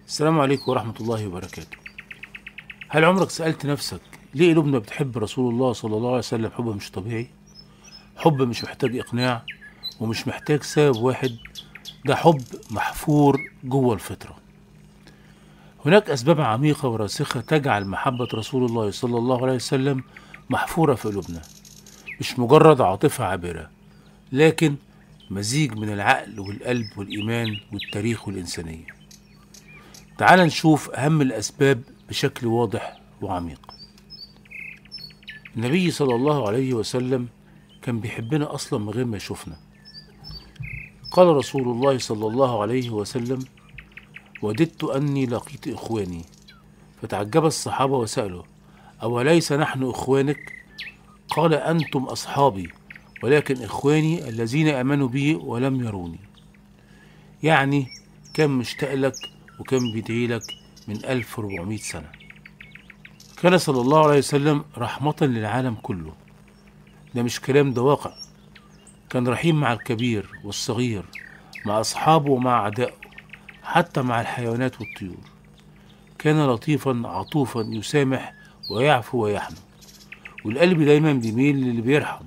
السلام عليكم ورحمة الله وبركاته. هل عمرك سألت نفسك ليه قلوبنا بتحب رسول الله صلى الله عليه وسلم حب مش طبيعي؟ حب مش محتاج إقناع ومش محتاج سبب واحد، ده حب محفور جوه الفطرة. هناك أسباب عميقة وراسخة تجعل محبة رسول الله صلى الله عليه وسلم محفورة في قلوبنا، مش مجرد عاطفة عابرة، لكن مزيج من العقل والقلب والإيمان والتاريخ والإنسانية. تعال نشوف أهم الأسباب بشكل واضح وعميق. النبي صلى الله عليه وسلم كان بيحبنا أصلا من غير ما يشوفنا. قال رسول الله صلى الله عليه وسلم: وددت أني لقيت إخواني. فتعجب الصحابة وسألوا: أوليس نحن إخوانك؟ قال: أنتم أصحابي، ولكن إخواني الذين آمنوا بي ولم يروني. يعني كان مشتاق لك وكان بيدعي لك من 1400 سنة. كان صلى الله عليه وسلم رحمة للعالم كله. ده مش كلام، ده واقع. كان رحيم مع الكبير والصغير، مع أصحابه ومع أعدائه، حتى مع الحيوانات والطيور. كان لطيفا عطوفا، يسامح ويعفو ويحمي، والقلب دايما بيميل للي بيرحم.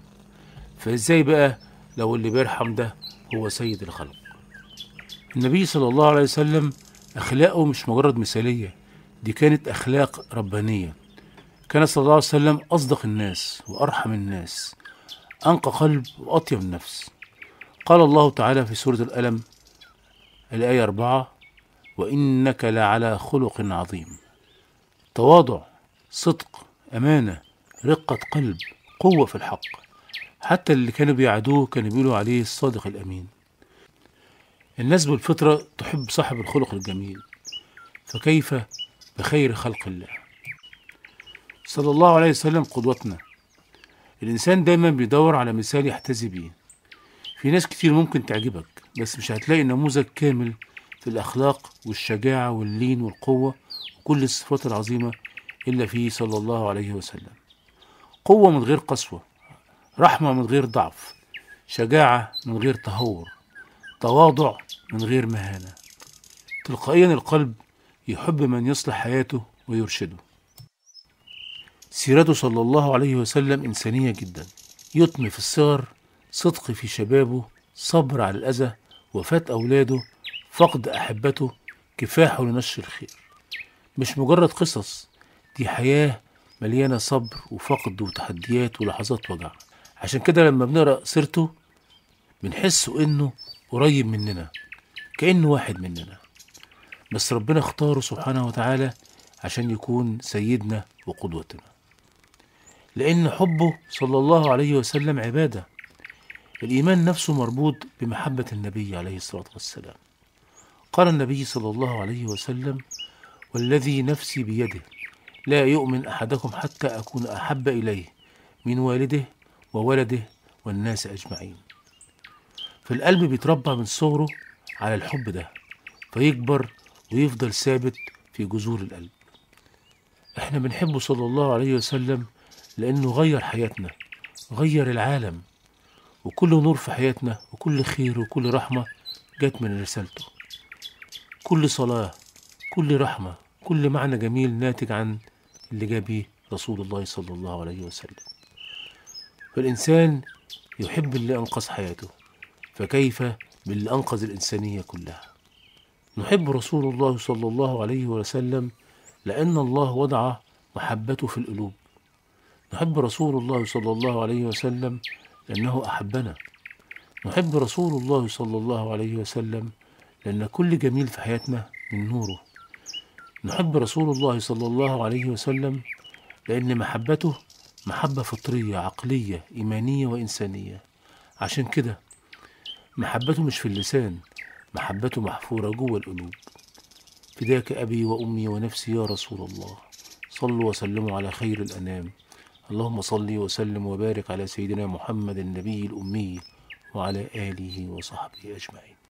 فازاي بقى لو اللي بيرحم ده هو سيد الخلق؟ النبي صلى الله عليه وسلم أخلاقه مش مجرد مثالية، دي كانت أخلاق ربانية. كان صلى الله عليه وسلم أصدق الناس وأرحم الناس، أنقى قلب وأطيب النفس. قال الله تعالى في سورة الألم الآية 4: وإنك لعلى خلق عظيم. تواضع، صدق، أمانة، رقة قلب، قوة في الحق. حتى اللي كانوا بيعادوه كانوا بيقولوا عليه الصادق الأمين. الناس بالفطرة تحب صاحب الخلق الجميل، فكيف بخير خلق الله؟ صلى الله عليه وسلم قدوتنا. الإنسان دايما بيدور على مثال يحتذي بيه. في ناس كتير ممكن تعجبك، بس مش هتلاقي نموذج كامل في الأخلاق والشجاعة واللين والقوة وكل الصفات العظيمة إلا فيه صلى الله عليه وسلم. قوة من غير قسوة، رحمة من غير ضعف، شجاعة من غير تهور، تواضع من غير مهانة. تلقائيا القلب يحب من يصلح حياته ويرشده. سيرته صلى الله عليه وسلم إنسانية جدا. يطمي في الصغر، صدق في شبابه، صبر على الأذى، وفاة أولاده، فقد أحبته، كفاحه لنشر الخير. مش مجرد قصص، دي حياة مليانة صبر وفقد وتحديات ولحظات وجع. عشان كده لما بنقرأ سيرته بنحس إنه قريب مننا، كأنه واحد مننا. بس ربنا اختاره سبحانه وتعالى عشان يكون سيدنا وقدوتنا، لأن حبه صلى الله عليه وسلم عبادة. الإيمان نفسه مربوط بمحبة النبي عليه الصلاة والسلام. قال النبي صلى الله عليه وسلم: والذي نفسي بيده لا يؤمن أحدكم حتى أكون أحب إليه من والده وولده والناس أجمعين. فالقلب بيتربى من صغره على الحب ده، فيكبر ويفضل ثابت في جذور القلب. احنا بنحبه صلى الله عليه وسلم لأنه غير حياتنا، غير العالم، وكل نور في حياتنا وكل خير وكل رحمة جت من رسالته. كل صلاة، كل رحمة، كل معنى جميل ناتج عن اللي جاب بيه رسول الله صلى الله عليه وسلم. فالإنسان يحب اللي أنقذ حياته، فكيف باللي أنقذ الإنسانية كلها؟ نحب رسول الله صلى الله عليه وسلم لأن الله وضع محبته في القلوب. نحب رسول الله صلى الله عليه وسلم لأنه أحبنا. نحب رسول الله صلى الله عليه وسلم لأن كل جميل في حياتنا من نوره. نحب رسول الله صلى الله عليه وسلم لأن محبته محبة فطرية عقلية إيمانية وإنسانية. عشان كده محبته مش في اللسان، محبته محفورة جوه القلوب. فداك أبي وأمي ونفسي يا رسول الله، صلوا وسلموا على خير الأنام. اللهم صل وسلم وبارك على سيدنا محمد النبي الأمي وعلى آله وصحبه أجمعين.